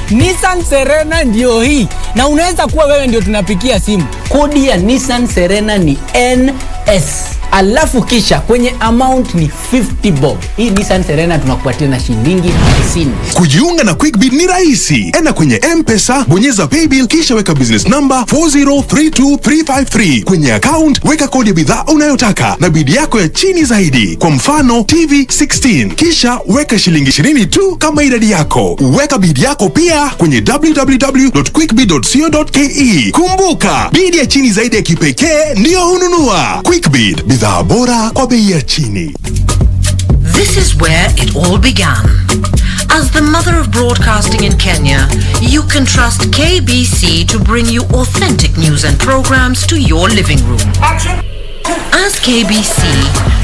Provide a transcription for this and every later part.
Nissan Serena ndio hii. Na unaweza kuwa wewe ndio tunapikia simu. Kodi ya Nissan Serena ni NS. Alafu kisha kwenye amount ni 50 bob. Hii Nissan Serena tunakupatia na shilingi 50. Kujiunga na QuickBid ni rahisi. Enda kwenye M-Pesa, bonyeza paybill kisha weka business number 4032353. Kwenye account weka kodi ya bidhaa unayotaka na bidi yako ya chini zaidi. Kwa mfano TV 16. Kisha weka shilingi 20 tu kama idadi yako. Weka bidi yako pia kwenye www.quickbid.co.ke. Kumbuka, bidi ya chini zaidi ya kipekee ndio hununua. QuickBid, bidhaa bora kwa bei ya chini. This is where it all began. As the mother of broadcasting in Kenya, you can trust KBC to bring you authentic news and programs to your living room. Action. As KBC,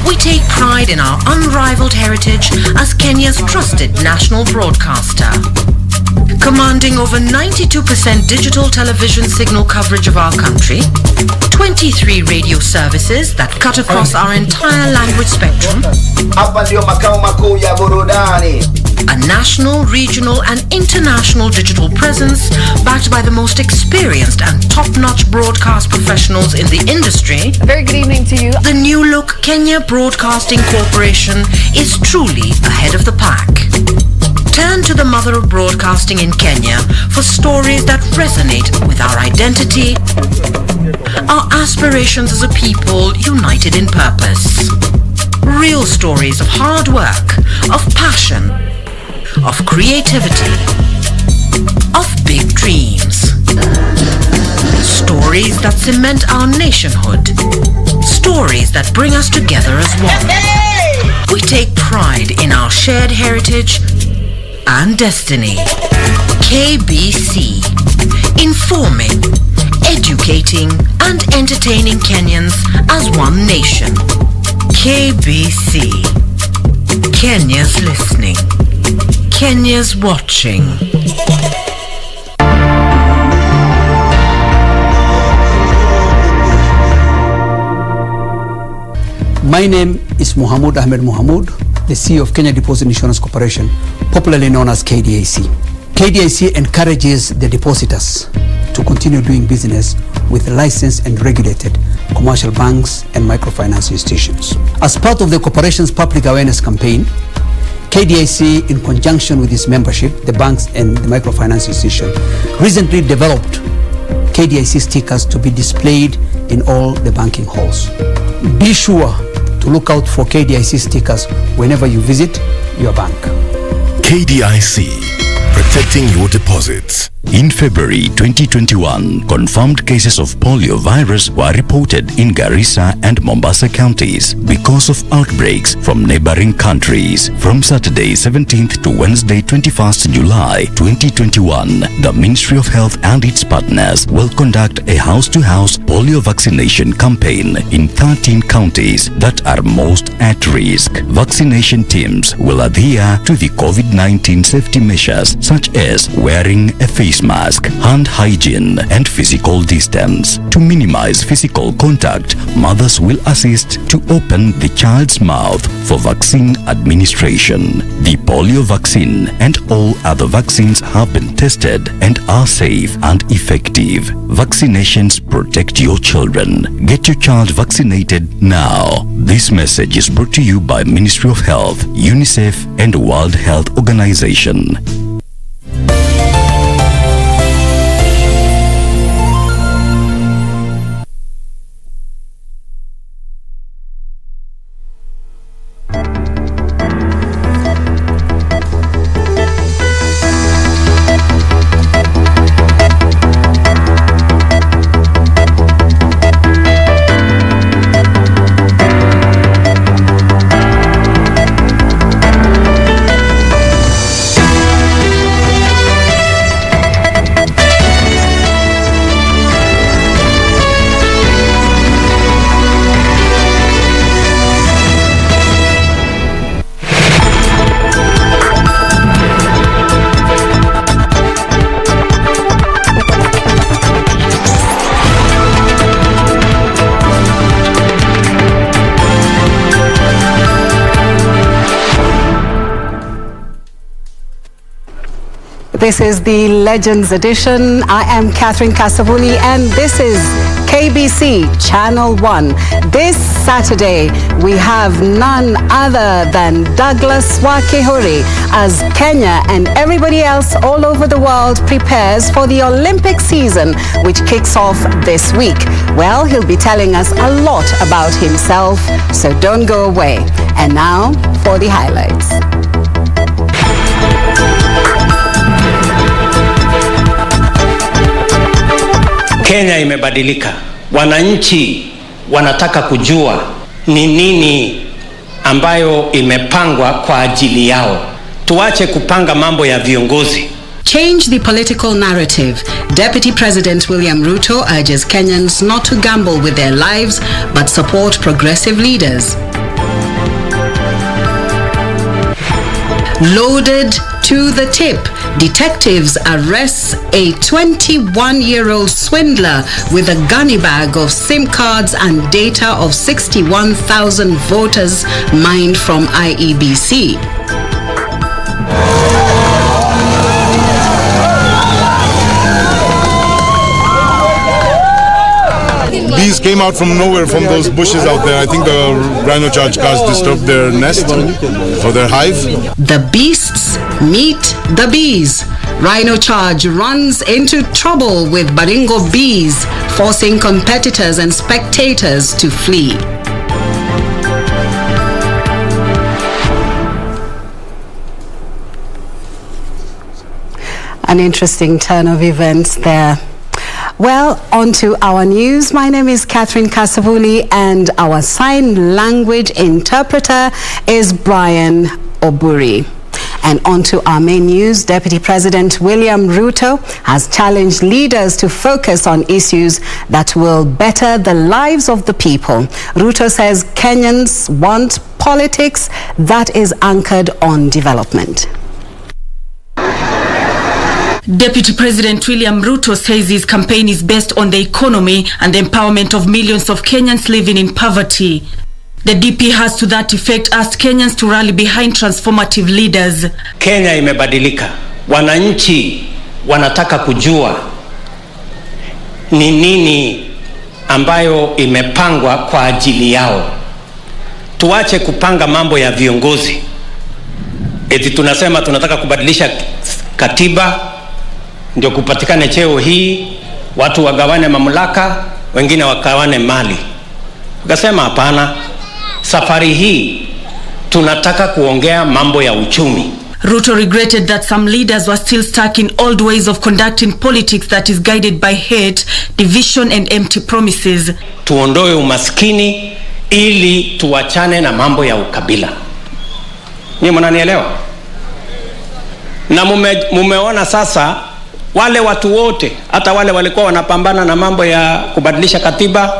we take pride in our unrivaled heritage as Kenya's trusted national broadcaster. Commanding over 92% digital television signal coverage of our country, 23 radio services that cut across our entire language spectrum, Hapa ndio makao makuu ya burudani. a national, regional and international digital presence backed by the most experienced and top-notch broadcast professionals in the industry. A very good evening to you. The new look Kenya Broadcasting Corporation is truly ahead of the pack. Turn to the mother of broadcasting in Kenya for stories that resonate with our identity, our aspirations as a people united in purpose. Real stories of hard work, of passion, of creativity, of big dreams. Stories that cement our nationhood. Stories that bring us together as one. We take pride in our shared heritage and destiny. KBC. Informing, educating and entertaining Kenyans as one nation. KBC. Kenya's listening. Kenya's watching. My name is Mohamud Ahmed Mohamud, the CEO of Kenya Deposit Insurance Corporation, popularly known as KDIC. KDIC encourages the depositors to continue doing business with licensed and regulated commercial banks and microfinance institutions. As part of the corporation's public awareness campaign, KDIC, in conjunction with its membership, the banks and the microfinance institution, recently developed KDIC stickers to be displayed in all the banking halls. Be sure to look out for KDIC stickers whenever you visit your bank. KDIC, protecting your deposits. In February 2021, confirmed cases of polio virus were reported in Garissa and Mombasa counties because of outbreaks from neighboring countries. From Saturday 17th to Wednesday 21st July 2021, the Ministry of Health and its partners will conduct a house-to-house polio vaccination campaign in 13 counties that are most at risk. Vaccination teams will adhere to the COVID-19 safety measures such as wearing a face mask, hand hygiene and physical distance. To minimize physical contact, mothers will assist to open the child's mouth for vaccine administration. The polio vaccine and all other vaccines have been tested and are safe and effective. Vaccinations protect your children. Get your child vaccinated now. This message is brought to you by Ministry of Health, UNICEF and World Health Organization. This is the Legends Edition. I am Catherine Kasavuli, and this is KBC Channel 1. This Saturday, we have none other than Douglas Wakihori as Kenya and everybody else all over the world prepares for the Olympic season, which kicks off this week. Well, he'll be telling us a lot about himself, so don't go away. And now for the highlights. Kenya imebadilika. Wananchi wanataka kujua ni nini ambayo imepangwa kwa ajili yao. Tuache kupanga mambo ya viongozi. Change the political narrative. Deputy President William Ruto urges Kenyans not to gamble with their lives but support progressive leaders. Loaded to the tip, detectives arrest a 21-year-old swindler with a gunny bag of SIM cards and data of 61,000 voters mined from IEBC. Bees came out from nowhere from those bushes out there. I think the Rhino charge cars disturbed their nest or their hive. The beasts meet the bees. Rhino charge runs into trouble with Baringo bees, forcing competitors and spectators to flee. An interesting turn of events there. Well, on to our news. My name is Catherine Kasavuli, and our sign language interpreter is Brian Oburi. And on to our main news. Deputy President William Ruto has challenged leaders to focus on issues that will better the lives of the people. Ruto says Kenyans want politics that is anchored on development. Deputy President William Ruto says his campaign is based on the economy and the empowerment of millions of Kenyans living in poverty. The DP has to that effect asked Kenyans to rally behind transformative leaders. Kenya imebadilika. Wananchi wanataka kujua ni nini ambayo imepangwa kwa ajili yao. Tuache kupanga mambo ya viongozi. Eti tunasema tunataka kubadilisha katiba ndio kupatikane cheo hii, watu wagawane mamlaka, wengine wagawane mali. Ukasema hapana, safari hii tunataka kuongea mambo ya uchumi. Ruto regretted that some leaders were still stuck in old ways of conducting politics that is guided by hate, division and empty promises. Tuondoe umaskini ili tuachane na mambo ya ukabila. Ni mnanielewa? Na mumeona sasa wale watu wote, hata wale walikuwa wanapambana na mambo ya kubadilisha katiba,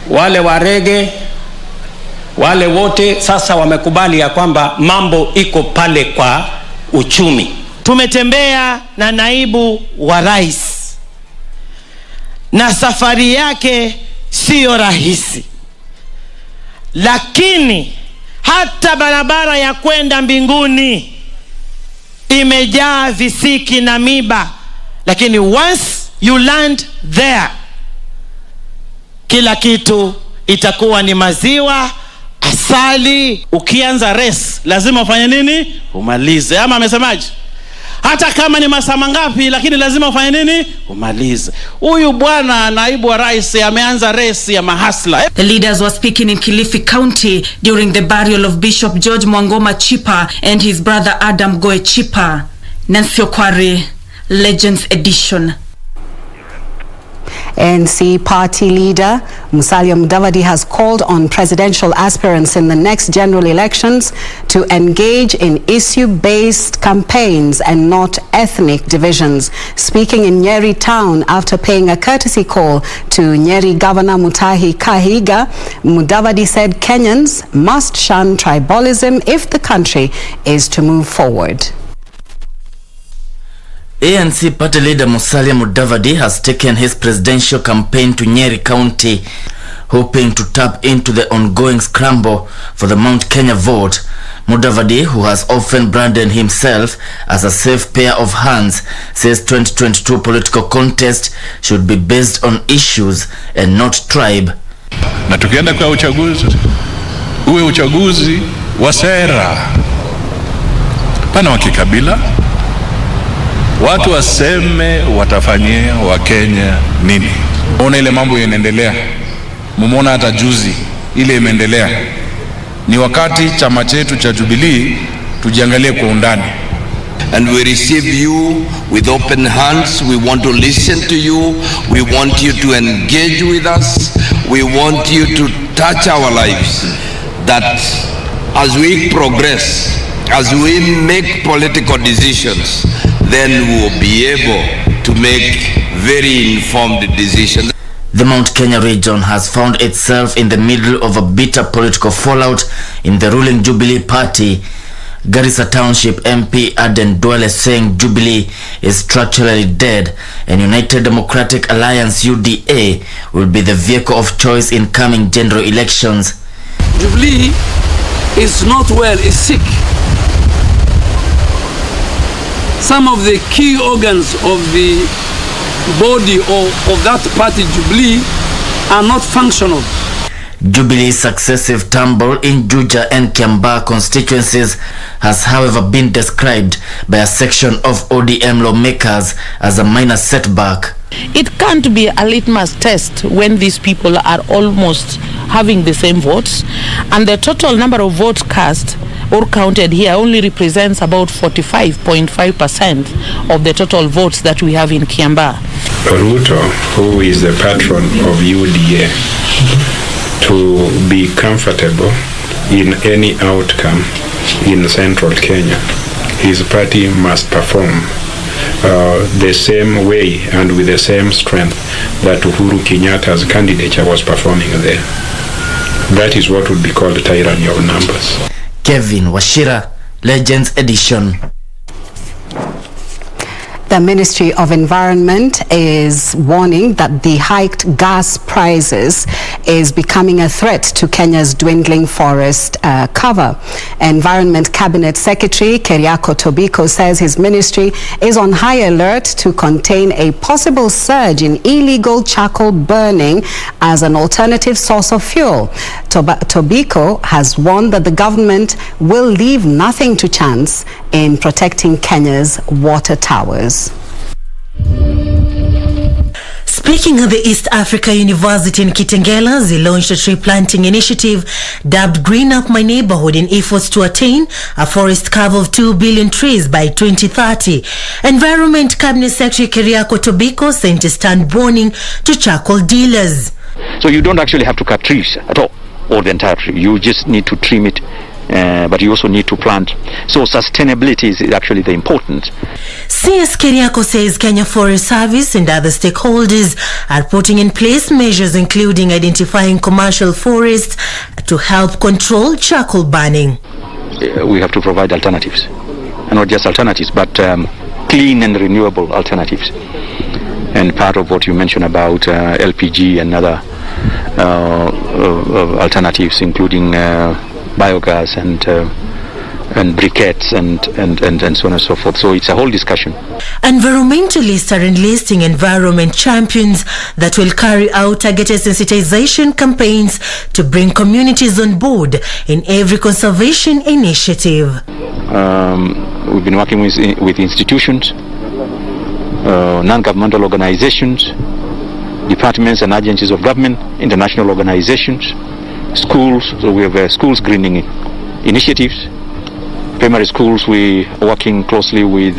wale warege, wale wote sasa wamekubali ya kwamba mambo iko pale kwa uchumi. Tumetembea na naibu wa rais na safari yake sio rahisi, lakini hata barabara ya kwenda mbinguni imejaa visiki na miba, lakini once you land there, kila kitu itakuwa ni maziwa, asali. Ukianza race lazima ufanye nini? Umalize. Ama amesemaje? Hata kama ni masaa mangapi, lakini lazima ufanye nini? Umalize. Huyu bwana naibu wa rais ameanza race ya mahasla. The leaders were speaking in Kilifi County during the burial of Bishop George Mwangoma Chipa and his brother Adam Goe Chipa. Nancy Okware, Legends Edition. ANC party leader Musalia Mudavadi has called on presidential aspirants in the next general elections to engage in issue-based campaigns and not ethnic divisions. Speaking in Nyeri town after paying a courtesy call to Nyeri Governor Mutahi Kahiga, Mudavadi said Kenyans must shun tribalism if the country is to move forward. ANC party leader Musalia Mudavadi has taken his presidential campaign to Nyeri County, hoping to tap into the ongoing scramble for the Mount Kenya vote Mudavadi, who has often branded himself as a safe pair of hands, says 2022 political contest should be based on issues and not tribe. Na tukienda kwa uchaguzi, uwe uchaguzi wa sera, pana wa kikabila, watu waseme watafanyia Wakenya nini. Ona ile mambo yanaendelea, mumeona hata juzi ile imeendelea. Ni wakati chama chetu cha Jubilee tujiangalie kwa undani. And we receive you with open hands. We want to listen to you. We want you to engage with us. We want you to touch our lives. That as we progress, as we make political decisions, then we will be able to make very informed decisions. The Mount Kenya region has found itself in the middle of a bitter political fallout in the ruling Jubilee party. Garissa Township MP Aden Duale saying Jubilee is structurally dead and United Democratic Alliance UDA will be the vehicle of choice in coming general elections. Jubilee is not well, is sick. Some of the key organs of the body of that party, Jubilee, are not functional. Jubilee's successive tumble in Juja and Kiambaa constituencies has however been described by a section of ODM lawmakers as a minor setback. It can't be a litmus test when these people are almost having the same votes, and the total number of votes cast or counted here only represents about 45.5% of the total votes that we have in Kiambaa. Ruto, who is the patron of UDA, to be comfortable in any outcome in central Kenya, his party must perform the same way and with the same strength that Uhuru Kenyatta's candidature was performing there. That is what would be called tyranny of numbers. Kevin Washira, Legends Edition. The Ministry of Environment is warning that the hiked gas prices is becoming a threat to Kenya's dwindling forest cover. Environment Cabinet Secretary Keriako Tobiko says his ministry is on high alert to contain a possible surge in illegal charcoal burning as an alternative source of fuel. Tobiko has warned that the government will leave nothing to chance in protecting Kenya's water towers. Speaking at the East Africa University in Kitengela, they launched a tree planting initiative dubbed Green Up My Neighborhood in efforts to attain a forest cover of 2 billion trees by 2030. Environment Cabinet Secretary Keriako Tobiko sent a stand warning to charcoal dealers. So you don't actually have to cut trees at all, or the entire tree. You just need to trim it. But you also need to plant. So sustainability is actually the important. CS Keriako says Kenya Forest Service and other stakeholders are putting in place measures including identifying commercial forests to help control charcoal burning. We have to provide alternatives, and not just alternatives, but clean and renewable alternatives. And part of what you mentioned about LPG and other alternatives, including biogas and briquettes and so on and so forth. So it's a whole discussion. Environmentalists are enlisting environment champions that will carry out targeted sensitization campaigns to bring communities on board in every conservation initiative. We've been working with institutions, non-governmental organizations, departments and agencies of government, international organizations, schools. So we have schools greening initiatives. Primary schools, we are working closely with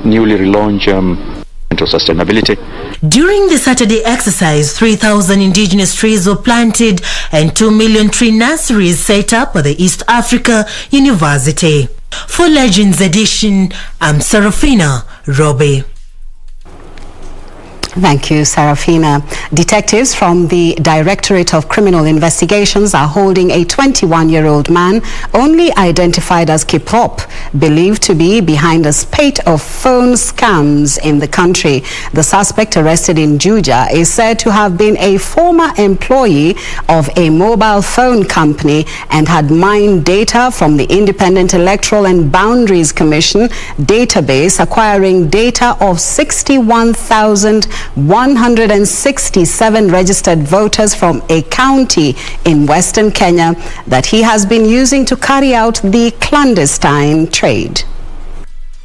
newly relaunched sustainability. During the Saturday exercise, 3,000 indigenous trees were planted and 2 million tree nurseries set up at the East Africa University. For Legends Edition, I'm Serafina Robbie. Thank you, Serafina. Detectives from the Directorate of Criminal Investigations are holding a 21-year-old man, only identified as Kiprop, believed to be behind a spate of phone scams in the country. The suspect arrested in Juja is said to have been a former employee of a mobile phone company and had mined data from the Independent Electoral and Boundaries Commission database, acquiring data of 61,167 registered voters from a county in Western Kenya that he has been using to carry out the clandestine trade.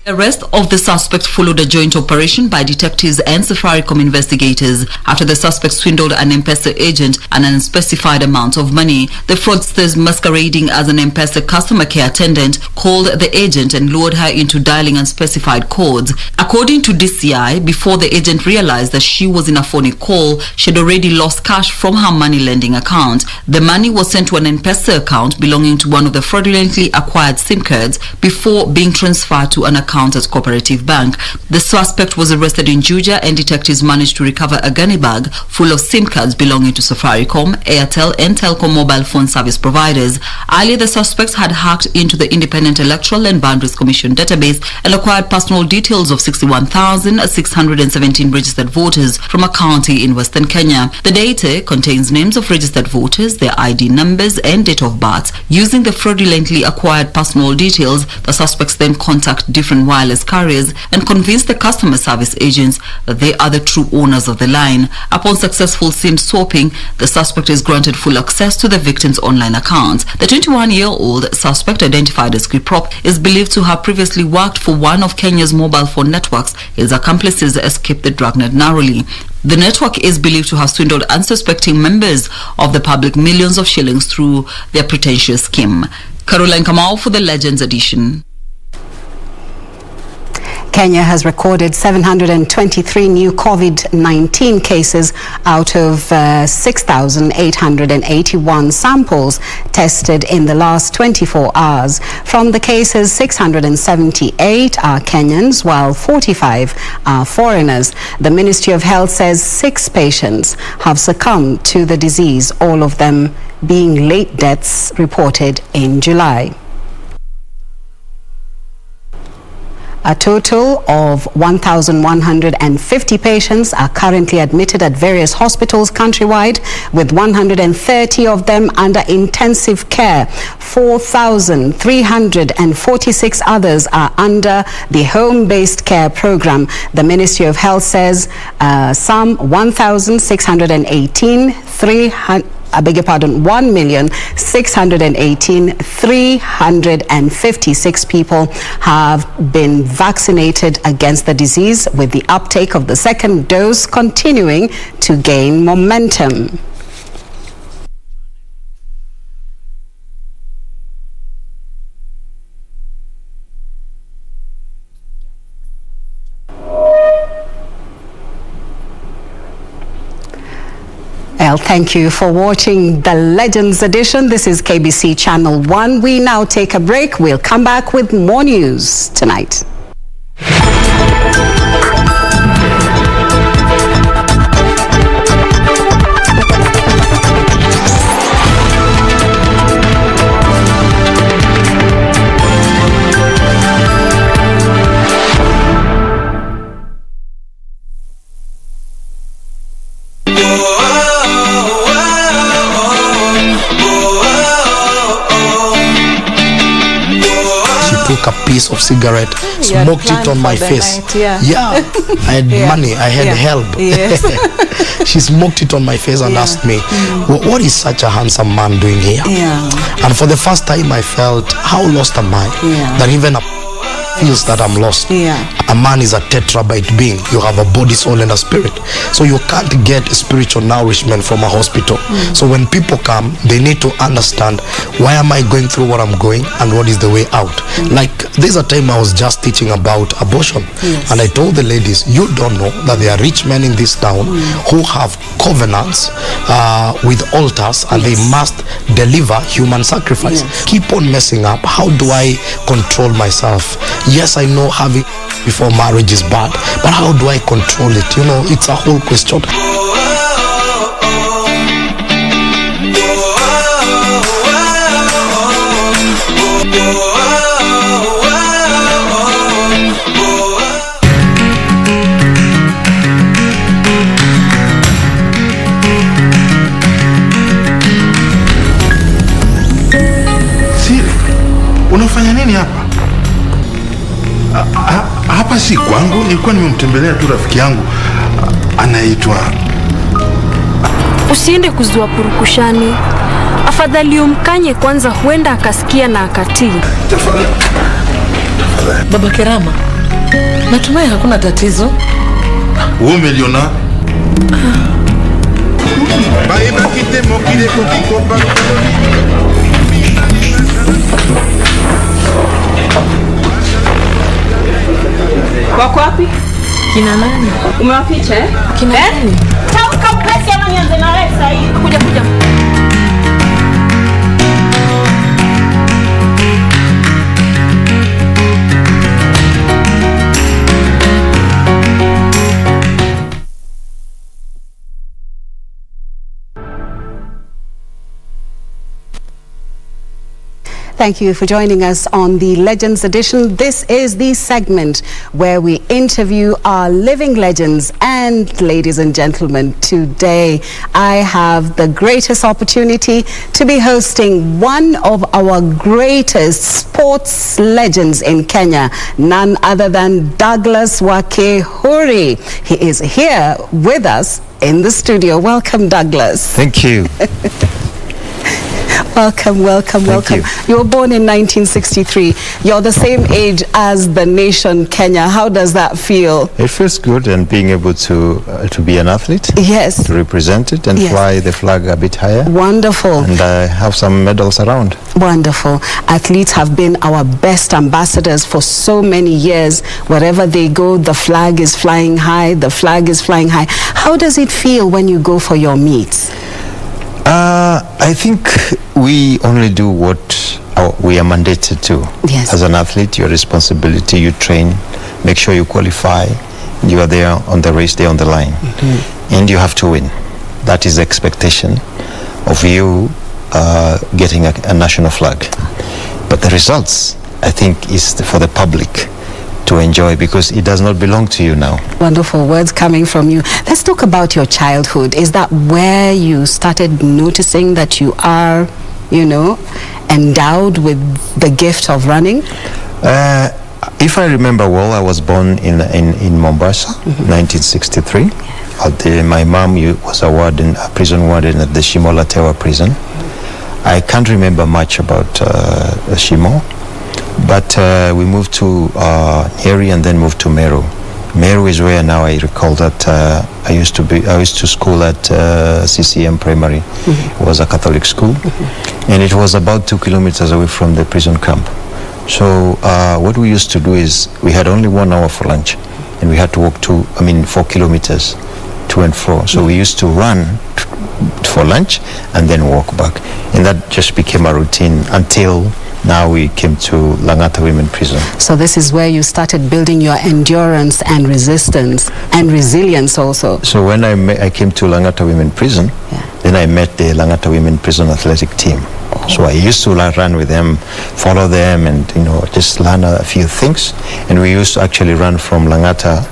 The arrest of the suspect followed a joint operation by detectives and Safaricom investigators after the suspect swindled an M-Pesa agent an unspecified amount of money. The fraudsters, masquerading as an M-Pesa customer care attendant, called the agent and lured her into dialing unspecified codes. According to DCI, before the agent realized that she was in a phony call, she had already lost cash from her money lending account. The money was sent to an M-Pesa account belonging to one of the fraudulently acquired SIM cards before being transferred to an account at Cooperative Bank. The suspect was arrested in Juja and detectives managed to recover a gunny bag full of SIM cards belonging to Safaricom, Airtel and Telcom mobile phone service providers. Earlier, the suspects had hacked into the Independent Electoral and Boundaries Commission database and acquired personal details of 61,617 registered voters from a county in Western Kenya. The data contains names of registered voters, their ID numbers and date of birth. Using the fraudulently acquired personal details, the suspects then contact different wireless carriers and convince the customer service agents that they are the true owners of the line. Upon successful SIM swapping, the suspect is granted full access to the victim's online accounts. The 21-year-old suspect, identified as Kiprop, is believed to have previously worked for one of Kenya's mobile phone networks. His accomplices escaped the dragnet narrowly. The network is believed to have swindled unsuspecting members of the public millions of shillings through their pretentious scheme. Caroline Kamau for the Legends edition. Kenya has recorded 723 new COVID-19 cases out of 6,881 samples tested in the last 24 hours. From the cases, 678 are Kenyans, while 45 are foreigners. The Ministry of Health says 6 patients have succumbed to the disease, all of them being late deaths reported in July. A total of 1,150 patients are currently admitted at various hospitals countrywide, with 130 of them under intensive care. 4,346 others are under the home-based care program. The Ministry of Health says some 1,618,356 people have been vaccinated against the disease, with the uptake of the second dose continuing to gain momentum. Well, thank you for watching the Legends edition. This is KBC Channel 1. We now take a break. We'll come back with more news tonight. Took a piece of cigarette, smoked it on my face. I had money, I had help. She smoked it on my face and asked me, what is such a handsome man doing here? And for the first time I felt, how lost am I? That even a feels that I'm lost. A man is a tetrabyte being. You have a body, soul and a spirit. So you can't get spiritual nourishment from a hospital. So when people come, they need to understand, why am I going through what I'm going and what is the way out? Like there's a time I was just teaching about abortion, and I told the ladies, you don't know that there are rich men in this town who have covenants with altars, and they must deliver human sacrifice. Keep on messing up. How do I control myself? Yes, I know having before marriage is bad. But how do I control it? You know, it's a whole question. Unafanya nini hapa? Hapa si kwangu, nilikuwa nimemtembelea tu rafiki yangu anaitwa. Usiende kuzua purukushani. Afadhali umkanye kwanza, huenda akasikia na akatii. Tafadhali. Baba Kerama, natumai hakuna tatizo. Wewe umeliona? Wako wapi? Kina nani? Umewaficha eh? Kina nani? Tamka presi ama nianze na wewe sasa hivi. Kuja. Thank you for joining us on the Legends Edition. This is the segment where we interview our living legends. And ladies and gentlemen, today I have the greatest opportunity to be hosting one of our greatest sports legends in Kenya, none other than Douglas Wakihori. He is here with us in the studio. Welcome, Douglas. Thank you. Welcome. You were born in 1963. You're the same age as the nation Kenya. How does that feel? It feels good, and being able to be an athlete. Yes. To represent it and fly the flag a bit higher. Wonderful. And I have some medals around. Wonderful. Athletes have been our best ambassadors for so many years. Wherever they go, the flag is flying high. The flag is flying high. How does it feel when you go for your meets? I think we only do what we are mandated to. Yes. As an athlete, your responsibility, you train, make sure you qualify, you are there on the race day on the line. And you have to win. That is the expectation of you getting a national flag. But the results, I think, is for the public to enjoy, because it does not belong to you now. Wonderful words coming from you. Let's talk about your childhood. Is that where you started noticing that you are, endowed with the gift of running? If I remember well, I was born in Mombasa, 1963. My mom was a prison warden at the Shimo Tewa prison. I can't remember much about Shimo. But we moved to Nyeri and then moved to Meru. Meru is where now I recall that I used to school at CCM Primary. It was a Catholic school, and it was about 2 kilometers away from the prison camp. So what we used to do is we had only 1 hour for lunch, and we had to walk 4 kilometers to and fro. So we used to run for lunch and then walk back, and that just became a routine until now we came to Langata Women Prison. So this is where you started building your endurance and resistance and resilience also. So when I came to Langata Women Prison, then I met the Langata Women Prison athletic team. So I used to run with them, follow them, and just learn a few things. And we used to actually run from Langata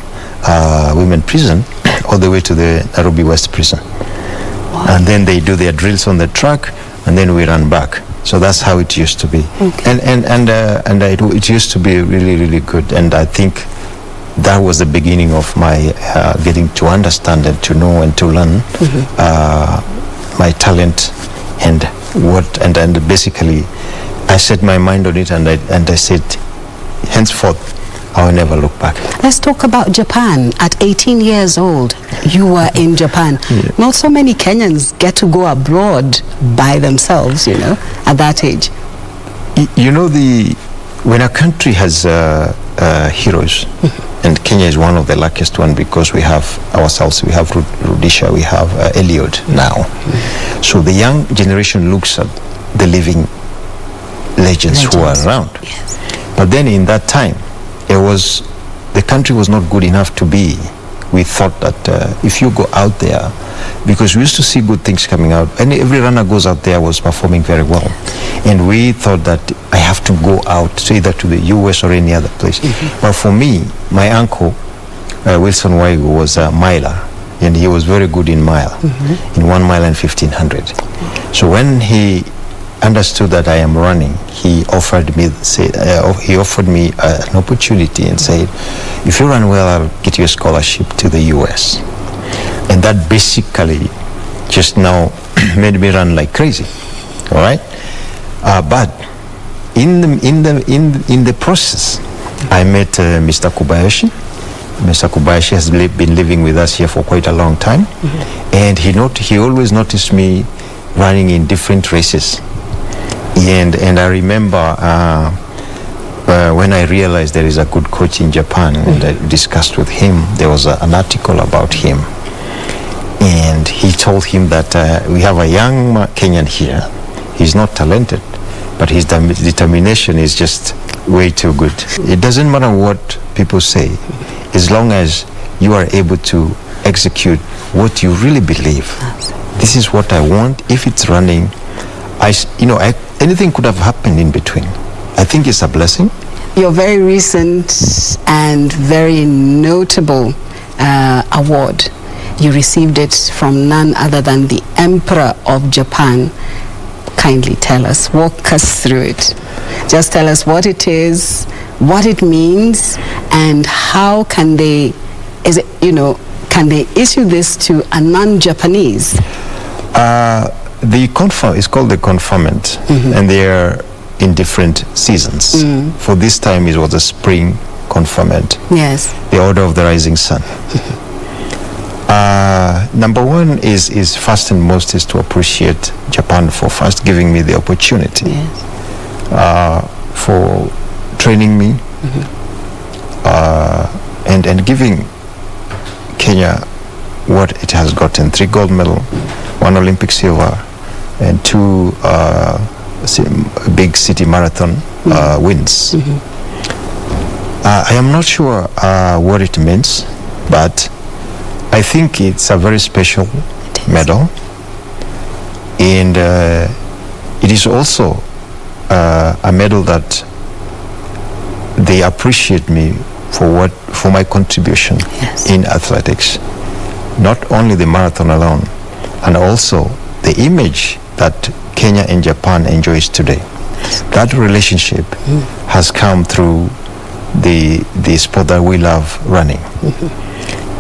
Women Prison all the way to the Nairobi West Prison. Wow. And then they do their drills on the track, and then we run back. So that's how it used to be. Okay. And it used to be really, really good. And I think that was the beginning of my getting to understand and to know and to learn my talent and basically I set my mind on it, and I said, henceforth I will never look back. Let's talk about Japan. At 18 years old, you were in Japan. Yeah. Not so many Kenyans get to go abroad by themselves, at that age. When a country has heroes, and Kenya is one of the luckiest one, because we have ourselves, we have Rudisha, we have Eliud now. So the young generation looks at the living legends who are around. Yes. But then in that time, there was the country was not good enough to be. We thought that if you go out there, because we used to see good things coming out, and every runner goes out there was performing very well, and we thought that I have to go out, so either to the US or any other place. But for me, my uncle Wilson Waigu was a miler, and he was very good in mile, in 1 mile and 1500. So when he understood that I am running, he offered me an opportunity and said, if you run well, I'll get you a scholarship to the US. And that basically just now made me run like crazy. All right, but in the process, I met Mr. Kobayashi. Mr. Kobayashi has been living with us here for quite a long time, and he always noticed me running in different races. And I remember when I realized there is a good coach in Japan, and I discussed with him, there was an article about him, and he told him that we have a young Kenyan here. He's not talented, but his determination is just way too good. It doesn't matter what people say, as long as you are able to execute what you really believe. This is what I want. If it's running, anything could have happened in between. I think it's a blessing. Your very recent and very notable award, you received it from none other than the Emperor of Japan. Kindly tell us, walk us through it. Just tell us what it is, what it means, and how can they, can they issue this to a non-Japanese? It's called the conferment, and they are in different seasons. For this time, it was a spring conferment. Yes. The Order of the Rising Sun. Number one is first and most is to appreciate Japan for first giving me the opportunity, for training me, and giving Kenya what it has gotten: 3 gold medal, 1 Olympic silver, and 2 big city marathon wins. I am not sure what it means, but I think it's a very special medal, and it is also a medal that they appreciate me for my contribution in athletics, not only the marathon alone, and also the image that Kenya and Japan enjoys today. That relationship has come through the sport that we love, running.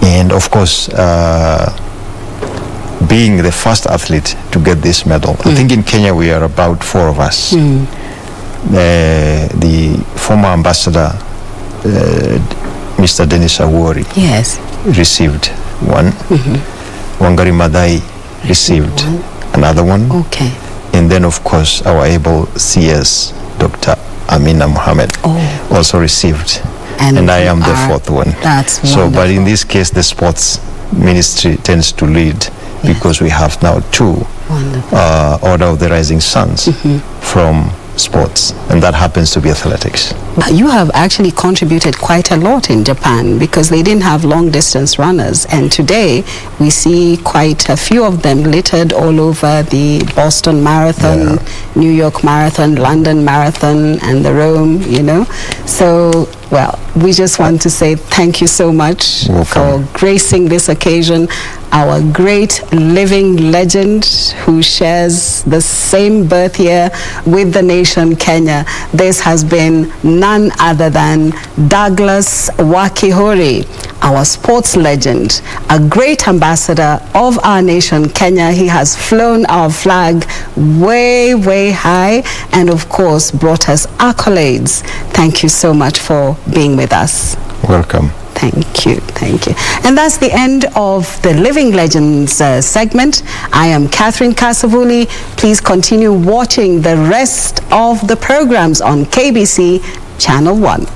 And of course, being the first athlete to get this medal, I think in Kenya we are about 4 of us. The former ambassador, Mr. Dennis Awori, received 1. Wangari Maathai received another 1. Okay. And then, of course, our able CS, Dr. Amina Mohammed, also received. And I am the 4th one. That's so, wonderful. but in this case, the sports ministry tends to lead, because we have now 2 Order of the Rising Suns from sports, and that happens to be athletics. You have actually contributed quite a lot in Japan, because they didn't have long distance runners, and today we see quite a few of them littered all over the Boston Marathon, New York Marathon, London Marathon, and the Rome, So, well, we just want to say thank you so much for gracing this occasion. Our great living legend who shares the same birth year with the nation Kenya. This has been none other than Douglas Wakihori, our sports legend, a great ambassador of our nation Kenya. He has flown our flag way, way high, and of course brought us accolades. Thank you so much for being with us. Welcome. Thank you, thank you. And that's the end of the Living Legends segment. I am Catherine Kasavuli. Please continue watching the rest of the programs on KBC Channel 1.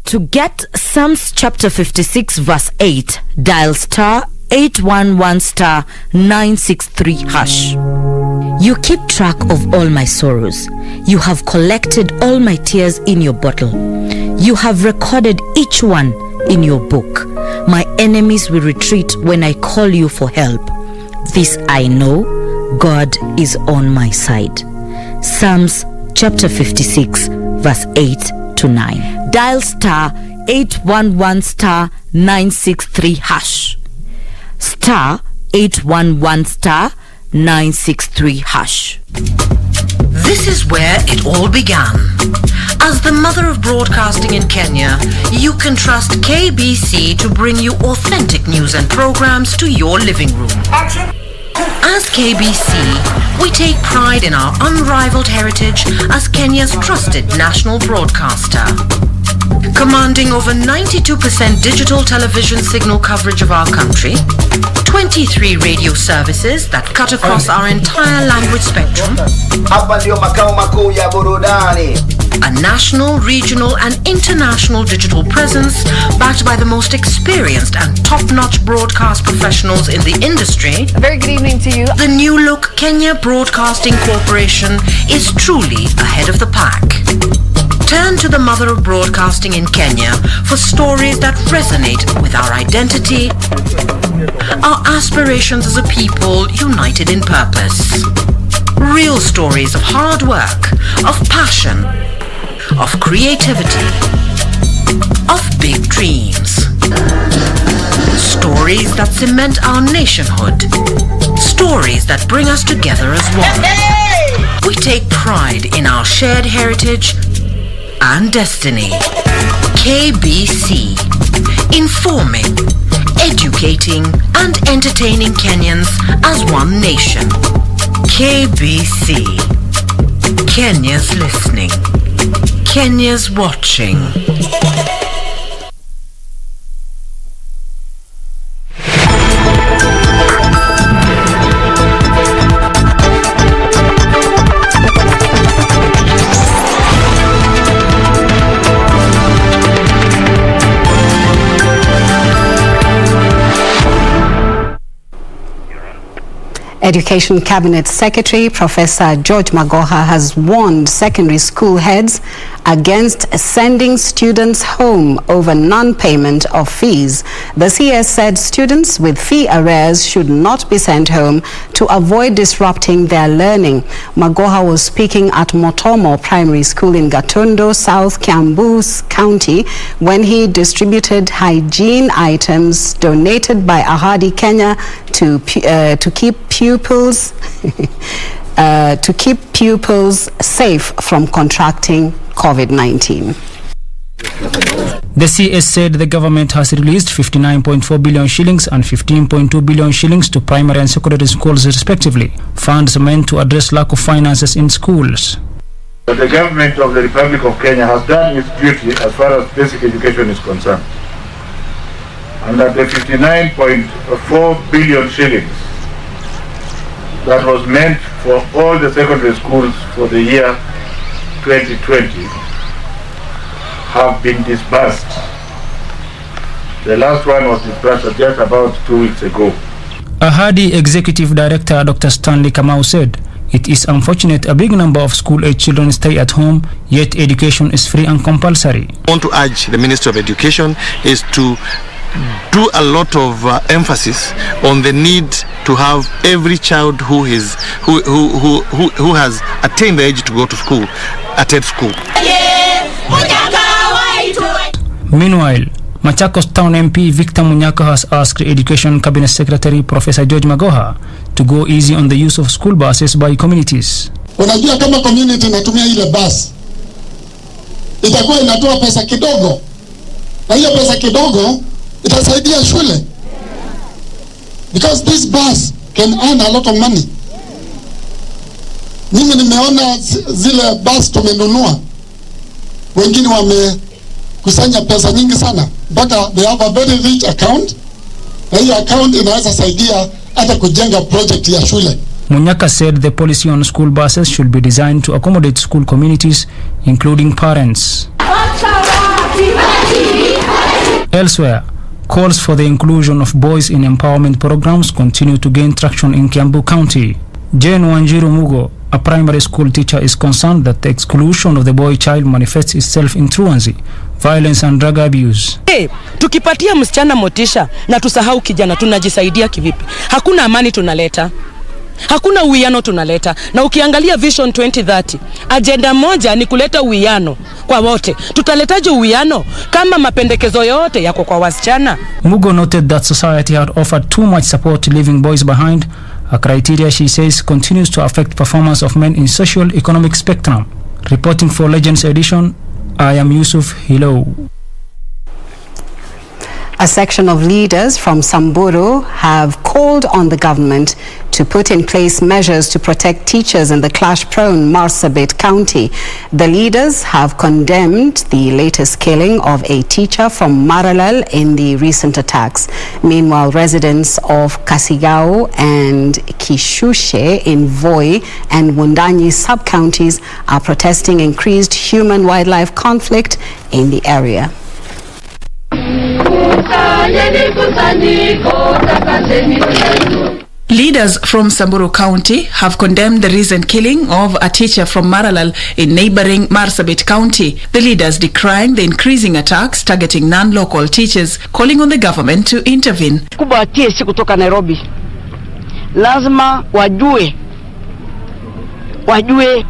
To get Psalms chapter 56 verse 8, dial star 811 star 963 hash. You keep track of all my sorrows. You have collected all my tears in your bottle. You have recorded each one in your book. My enemies will retreat when I call you for help. This I know, God is on my side. Psalms chapter 56, verse 8 to 9. Dial star 811 star 963 hash. Star 811 star 963 hash. This is where it all began. As the mother of broadcasting in Kenya, you can trust KBC to bring you authentic news and programs to your living room. As KBC, we take pride in our unrivaled heritage as Kenya's trusted national broadcaster. Commanding over 92% digital television signal coverage of our country, 23 radio services that cut across our entire language spectrum, a national, regional and international digital presence backed by the most experienced and top-notch broadcast professionals in the industry. A very good evening to you. The new look Kenya Broadcasting Corporation is truly ahead of the pack. Turn to the mother of broadcasting in Kenya for stories that resonate with our identity, our aspirations as a people united in purpose. Real stories of hard work, of passion, of creativity, of big dreams. Stories that cement our nationhood. Stories that bring us together as one. We take pride in our shared heritage and destiny. KBC, informing, educating and entertaining Kenyans as one nation. KBC, Kenya's listening, Kenya's watching. Education Cabinet Secretary Professor George Magoha has warned secondary school heads against sending students home over non-payment of fees. The CS said students with fee arrears should not be sent home to avoid disrupting their learning. Magoha was speaking at Motomo Primary School in Gatondo, South Kiambu County, when he distributed hygiene items donated by Ahadi Kenya to keep pupils safe from contracting COVID-19. The CS said the government has released 59.4 billion shillings and 15.2 billion shillings to primary and secondary schools respectively, funds meant to address lack of finances in schools. The government of the Republic of Kenya has done its duty as far as basic education is concerned, and that the 59.4 billion shillings that was meant for all the secondary schools for the year 2020 have been disbursed. The last one was disbursed just about 2 weeks ago. Ahadi Executive Director Dr. Stanley Kamau said, "It is unfortunate a big number of school-age children stay at home, yet education is free and compulsory." I want to urge the Ministry of Education is to do a lot of emphasis on the need to have every child who has attained the age to go to school attend school. Meanwhile, Machakos Town MP Victor Munyaka has asked Education Cabinet Secretary Professor George Magoha to go easy on the use of school buses by communities. Unajua kama community inatumia ile bus, itakuwa inatoa pesa kidogo, na hiyo pesa kidogo itasaidia shule, because this bus can earn a lot of money. Mimi nimeona zile bus tumenunua, wengine wamekusanya pesa nyingi sana, mpaka they have a very rich account, na hiyo account inaweza saidia hata kujenga project ya shule. Munyaka said the policy on school buses should be designed to accommodate school communities, including parents. Elsewhere, calls for the inclusion of boys in empowerment programs continue to gain traction in Kiambu County. Jane Wanjiru Mugo, a primary school teacher, is concerned that the exclusion of the boy child manifests itself in truancy, violence and drug abuse. Tukipatia msichana motisha na tusahau kijana, tunajisaidia kivipi? Hakuna amani tunaleta. Hakuna uwiano tunaleta. Na ukiangalia Vision 2030, agenda moja ni kuleta uwiano kwa wote. Tutaletaje uwiano kama mapendekezo yote yako kwa wasichana? Mugo noted that society had offered too much support to leaving boys behind, a criteria she says continues to affect performance of men in socio-economic spectrum. Reporting for Legends Edition, I am Yusuf Hilo. A section of leaders from Samburu have called on the government to put in place measures to protect teachers in the clash-prone Marsabit County. The leaders have condemned the latest killing of a teacher from Maralal in the recent attacks. Meanwhile, residents of Kasigao and Kishushe in Voi and Wundanyi sub-counties are protesting increased human-wildlife conflict in the area. Leaders from Samburu County have condemned the recent killing of a teacher from Maralal in neighboring Marsabit County. The leaders decrying the increasing attacks targeting non-local teachers, calling on the government to intervene. Kubwa TSC kutoka Nairobi lazima wajue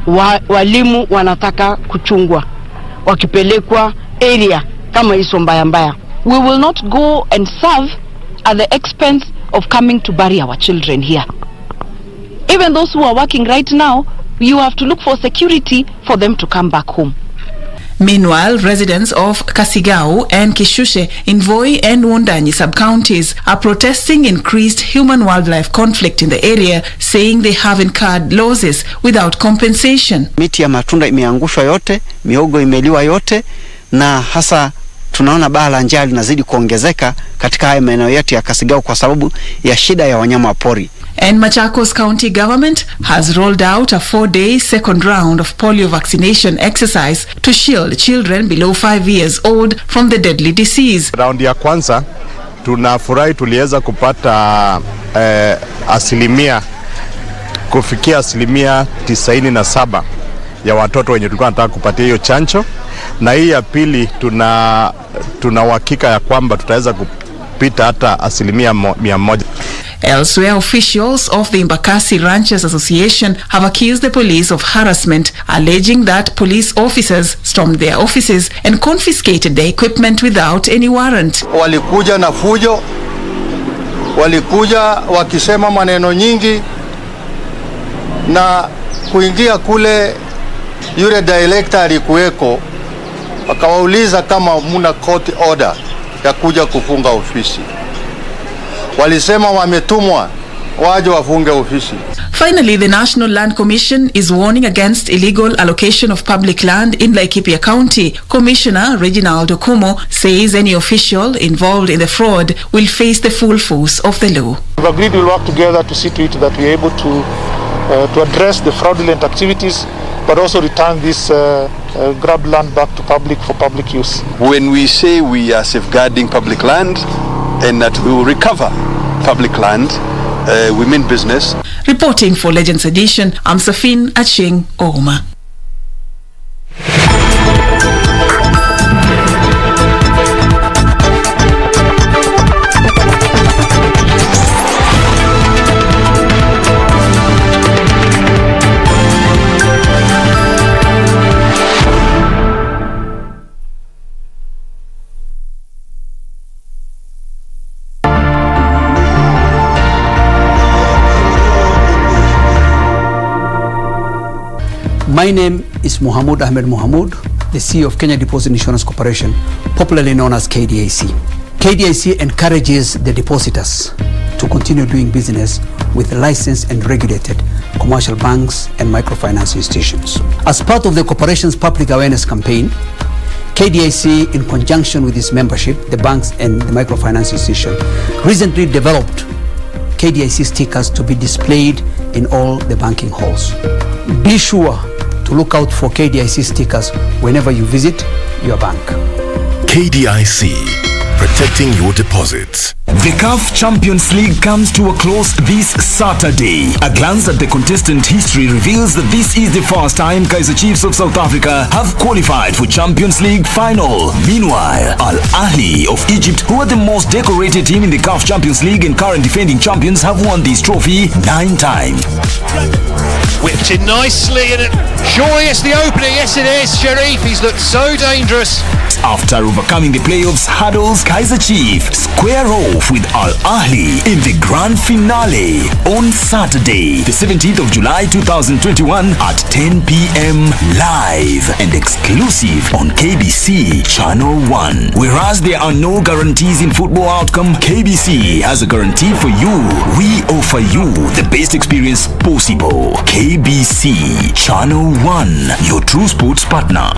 walimu wanataka kuchungwa wakipelekwa area kama hizo mbaya mbaya. We will not go and serve at the expense of coming to bury our children here. Even those who are working right now, you have to look for security for them to come back home. Meanwhile, residents of Kasigao and Kishushe in Voi and Wundanyi sub-counties are protesting increased human-wildlife conflict in the area, saying they have incurred losses without compensation. Miti ya matunda imeangushwa yote, mihogo imeliwa yote, na hasa tunaona baa la njaa linazidi kuongezeka katika haya maeneo yetu ya Kasigao kwa sababu ya shida ya wanyama pori. And Machakos County government has rolled out a 4-day second round of polio vaccination exercise to shield children below 5 years old from the deadly disease. Round ya kwanza tunafurahi tuliweza kupata kufikia asilimia 97 ya watoto wenye tulikuwa tunataka kupatia hiyo chanjo, na hii ya pili tuna uhakika ya kwamba tutaweza kupita hata asilimia 100. Elsewhere, officials of the Embakasi Ranchers Association have accused the police of harassment, alleging that police officers stormed their offices and confiscated their equipment without any warrant. Walikuja na fujo, walikuja wakisema maneno nyingi, na kuingia kule yule director alikuweko, wakawauliza kama muna court order ya kuja kufunga ofisi. Walisema wametumwa waje wafunge ofisi. Finally, the National Land Commission is warning against illegal allocation of public land in Laikipia County. Commissioner Reginald Okumo says any official involved in the fraud will face the full force of the law. We've agreed we'll work together to see to it that we're able to address the fraudulent activities, but also return this grabbed land back to public for public use. When we say we are safeguarding public land and that we will recover public land, we mean business. Reporting for Legends Edition, I'm Safin Acheng Ouma. My name is Mohamud Ahmed Mohamud, the CEO of Kenya Deposit Insurance Corporation, popularly known as KDIC. KDIC encourages the depositors to continue doing business with licensed and regulated commercial banks and microfinance institutions. As part of the corporation's public awareness campaign, KDIC, in conjunction with its membership, the banks and the microfinance institution, recently developed KDIC stickers to be displayed in all the banking halls. Be sure to look out for KDIC stickers whenever you visit your bank. KDIC, protecting your deposits. The CAF Champions League comes to a close this Saturday. A glance at the contestant history reveals that this is the first time Kaizer Chiefs of South Africa have qualified for Champions League final. Meanwhile, Al Ahly of Egypt, who are the most decorated team in the CAF Champions League and current defending champions, have won this trophy 9 times. Whipped in nicely, and surely it's the opener. Yes, it is. Sharif, he's looked so dangerous. After overcoming the playoffs hurdles, Kaizer Chiefs square off with Al Ahly in the grand finale on Saturday, the 17th of July 2021 at 10 p.m. live and exclusive on KBC Channel 1. Whereas there are no guarantees in football outcome, KBC has a guarantee for you. We offer you the best experience possible. KBC Channel 1, your true sports partner.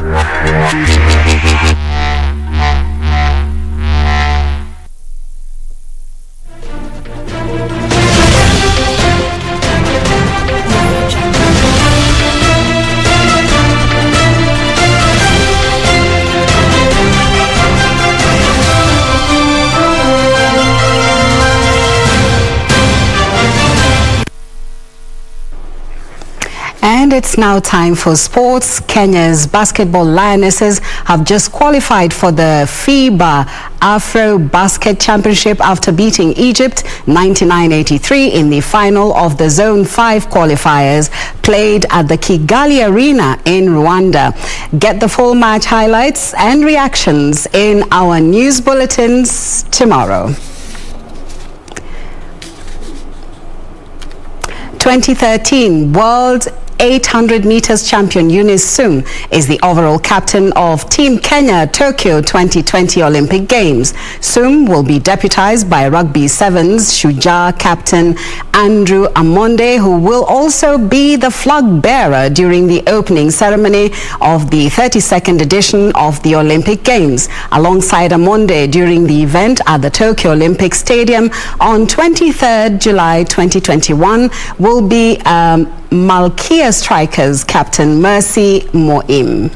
And it's now time for sports. Kenya's basketball Lionesses have just qualified for the FIBA Afro Basket Championship after beating Egypt 99-83 in the final of the Zone 5 qualifiers played at the Kigali Arena in Rwanda. Get the full match highlights and reactions in our news bulletins tomorrow. 2013 World 800 meters champion Eunice Soom is the overall captain of Team Kenya Tokyo 2020 Olympic Games. Soom will be deputized by Rugby Sevens Shujaa captain Andrew Amonde, who will also be the flag bearer during the opening ceremony of the 32nd edition of the Olympic Games. Alongside Amonde during the event at the Tokyo Olympic Stadium on 23rd July 2021 will be Malkia Strikers captain Mercy Moim.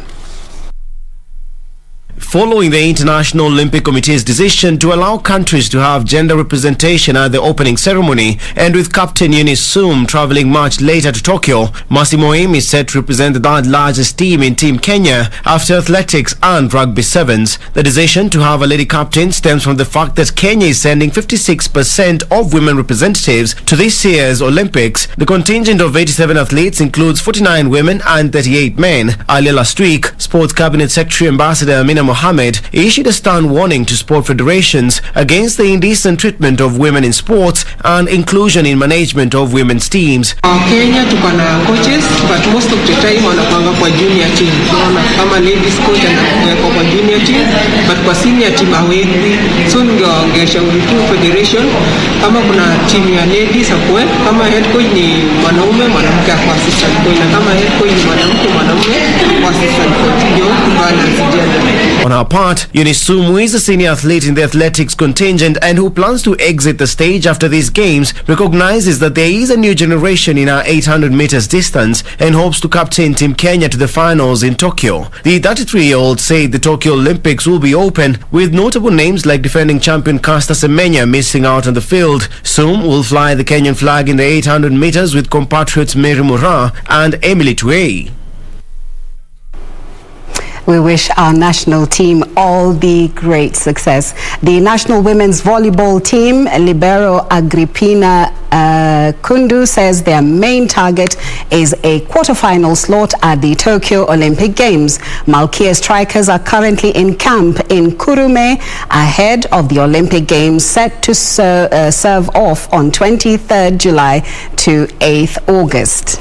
Following the International Olympic Committee's decision to allow countries to have gender representation at the opening ceremony, and with Captain Eunice Soom travelling much later to Tokyo, Mercy Moim is set to represent the third largest team in Team Kenya after athletics and rugby sevens. The decision to have a lady captain stems from the fact that Kenya is sending 56% of women representatives to this year's Olympics. The contingent of 87 athletes includes 49 women and 38 men. Earlier last week, Sports Cabinet Secretary Ambassador Amina Mohammed issued a stern warning to sport federations against the indecent treatment of women in sports and inclusion in management of women's teams. Kenya tuko na coaches, but most of the time wanapanga kwa junior team. Tunaona kama ladies coach anawekwa kwa junior team, but kwa senior team hawekwi. So ningeshauri tu federation kama kuna team ya ladies akwe, kama head coach ni mwanaume, mwanamke kwa assistant coach, na kama head coach ni mwanamke, mwanaume kwa assistant coach, ndio kubalance gender. On her part, Eunice Soom, who is a senior athlete in the athletics contingent and who plans to exit the stage after these games, recognizes that there is a new generation in our 800 meters distance and hopes to captain Team Kenya to the finals in Tokyo. The 33-year-old said the Tokyo Olympics will be open, with notable names like defending champion Caster Semenya missing out on the field. Soom will fly the Kenyan flag in the 800 meters with compatriots Mary Moraa and Emily Tuei. We wish our national team all the great success. The national women's volleyball team, Libero Agrippina Kundu, says their main target is a quarterfinal slot at the Tokyo Olympic Games. Malkia Strikers are currently in camp in Kurume ahead of the Olympic Games set to serve off on 23rd July to 8th August.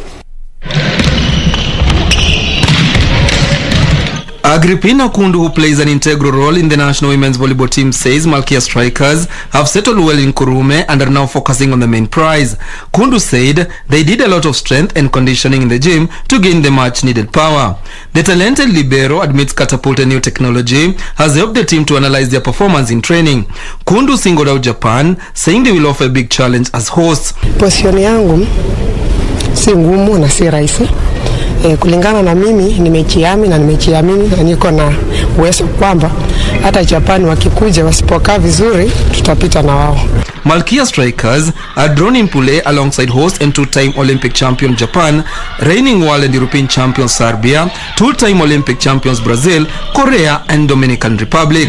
Agrippina Kundu, who plays an integral role in the national women's volleyball team, says Malkia Strikers have settled well in Kurume and are now focusing on the main prize. Kundu said they did a lot of strength and conditioning in the gym to gain the much needed power. The talented libero admits catapulted new technology has helped the team to analyze their performance in training. Kundu singled out Japan, saying they will offer a big challenge as hosts. Position yangu si ngumu na si rahisi. Kulingana na mimi nimejiamini na niko na uwezo kwamba hata Japan wakikuja wasipokaa vizuri tutapita na wao. Malkia Strikers are drawn in Pool A alongside host and two-time Olympic champion Japan, reigning world and European champion Serbia, two-time Olympic champions Brazil, Korea and Dominican Republic.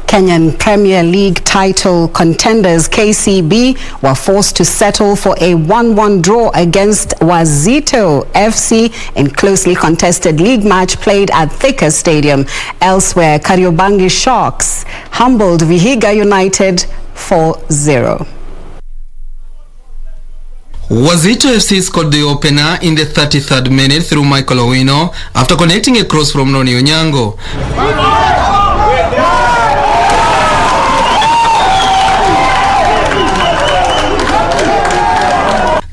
Kenyan Premier League title contenders KCB were forced to settle for a 1-1 draw against Wazito FC in closely contested league match played at Thika Stadium. Elsewhere, Kariobangi Sharks humbled Vihiga United 4-0. Wazito FC scored the opener in the 33rd minute through Michael Owino after connecting a cross from Noni Onyango.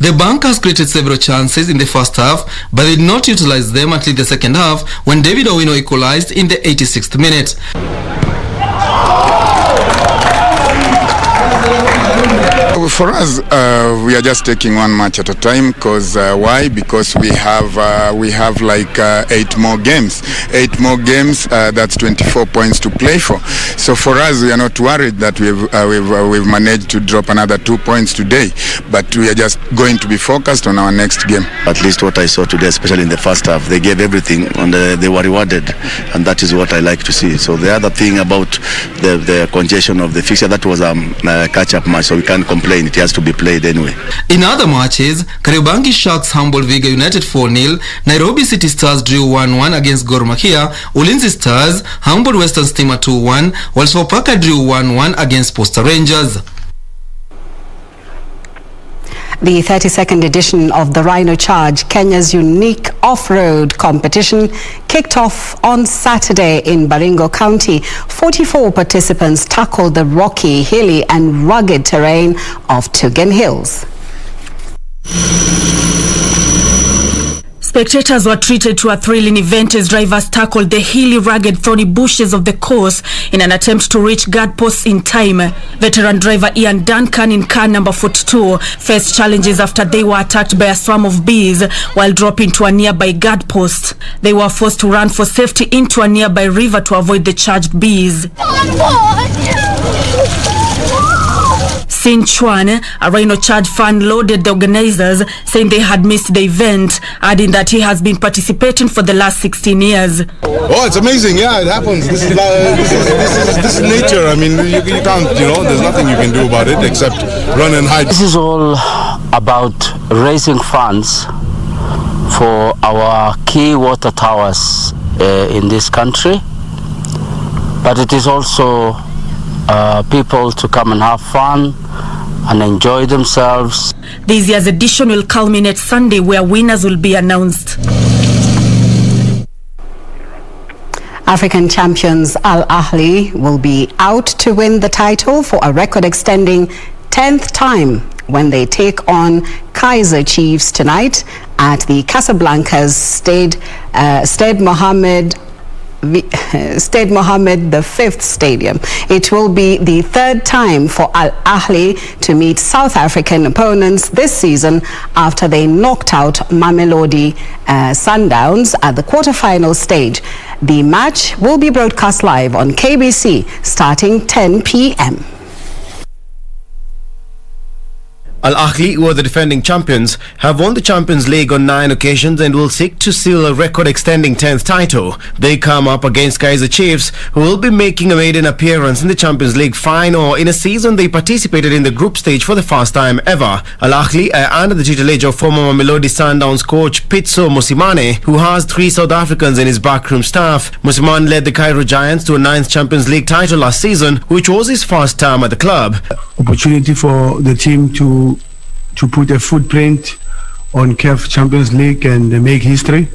The Bankers created several chances in the first half, but did not utilize them until the second half when David Owino equalized in the 86th minute. For us, we are just taking one match at a time. Because why? Because we have like 8 more games. 8 more games. That's 24 points to play for. So for us, we are not worried that we've managed to drop another 2 points today. But we are just going to be focused on our next game. At least what I saw today, especially in the first half, they gave everything and they were rewarded, and that is what I like to see. So the other thing about the congestion of the fixture, that was a catch-up match, so we can't complain. It has to be played anyway. In other matches, Kariobangi Sharks humbled Vihiga United 4-0, Nairobi City Stars drew 1-1 against Gor Mahia, Ulinzi Stars humbled Western Stima 2-1, while Sofapaka drew 1-1 against Posta Rangers. The 32nd edition of the Rhino Charge, Kenya's unique off-road competition, kicked off on Saturday in Baringo County. 44 participants tackled the rocky, hilly and rugged terrain of Tugen Hills. Spectators were treated to a thrilling event as drivers tackled the hilly, rugged, thorny bushes of the course in an attempt to reach guard posts in time. Veteran driver Ian Duncan in car number 42 faced challenges after they were attacked by a swarm of bees while dropping to a nearby guard post. They were forced to run for safety into a nearby river to avoid the charged bees. Sin Chuan, a Rhino Charge fan, lauded the organizers, saying they had missed the event, adding that he has been participating for the last 16 years. Oh, it's amazing. Yeah, it happens. This is nature. I mean, you can't, there's nothing you can do about it except run and hide. This is all about raising funds for our key water towers in this country, but it is also people to come and have fun and enjoy themselves. This year's edition will culminate Sunday, where winners will be announced. African champions Al Ahly will be out to win the title for a record-extending 10th time when they take on Kaizer Chiefs tonight at the Casablanca's Stade Mohammed V Stadium. It will be the third time for Al Ahly to meet South African opponents this season after they knocked out Mamelodi Sundowns at the quarter-final stage. The match will be broadcast live on KBC starting 10 p.m. Al Ahly, who are the defending champions, have won the Champions League on 9 occasions and will seek to seal a record-extending 10th title. They come up against Kaizer Chiefs, who will be making a maiden appearance in the Champions League final in a season they participated in the group stage for the first time ever. Al Ahly are under the tutelage of former Mamelodi Sundowns coach Pitso Mosimane, who has 3 South Africans in his backroom staff. Mosimane led the Cairo Giants to a 9th Champions League title last season, which was his first time at the club. Opportunity for the team to put a footprint on CAF Champions League and make history.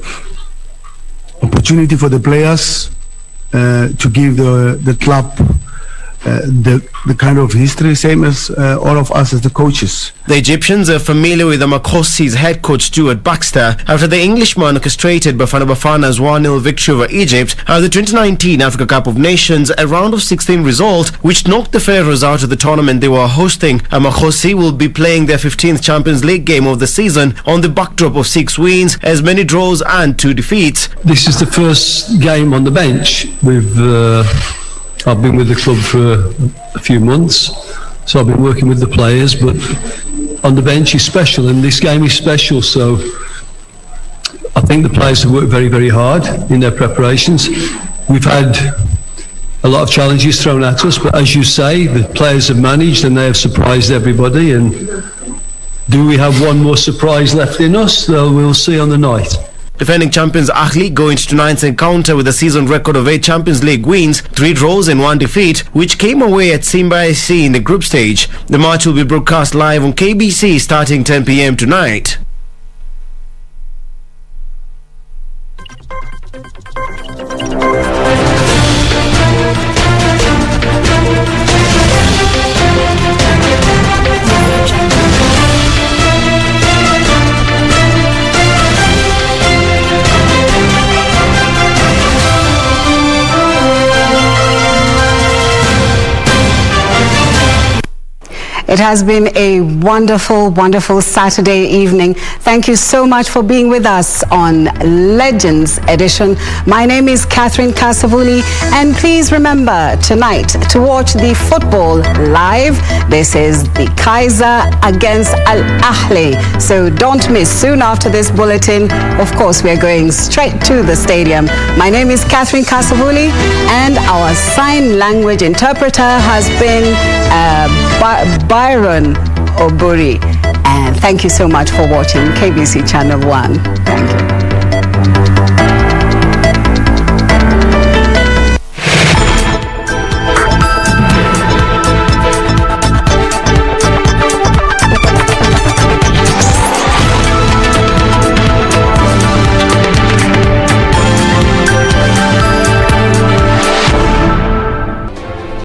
Opportunity for the players to give the club the kind of history, same as all of us as the coaches. The Egyptians are familiar with the Makosi's head coach Stuart Baxter after the Englishman orchestrated Bafana Bafana's 1-0 victory over Egypt at the 2019 Africa Cup of Nations, a round of 16 result which knocked the Pharaohs out of the tournament they were hosting. Makosi will be playing their 15th Champions League game of the season on the backdrop of 6 wins, as many draws and 2 defeats. This is the first game on the bench. I've been with the club for a few months, so I've been working with the players, but on the bench is special, and this game is special, so I think the players have worked very, very hard in their preparations. We've had a lot of challenges thrown at us, but as you say, the players have managed and they have surprised everybody, and do we have one more surprise left in us? Well, we'll see on the night. Defending champions Ahly go into tonight's encounter with a season record of 8 Champions League wins, 3 draws and 1 defeat, which came away at Simba SC in the group stage. The match will be broadcast live on KBC starting 10 p.m. tonight. It has been a wonderful, wonderful Saturday evening. Thank you so much for being with us on Legends Edition. My name is Catherine Kasavuli, and please remember tonight to watch the football live. This is the Kaiser against Al Ahly. So don't miss. Soon after this bulletin, of course, we are going straight to the stadium. My name is Catherine Kasavuli, and our sign language interpreter has been Byron Oburi. And thank you so much for watching KBC Channel 1. Thank you.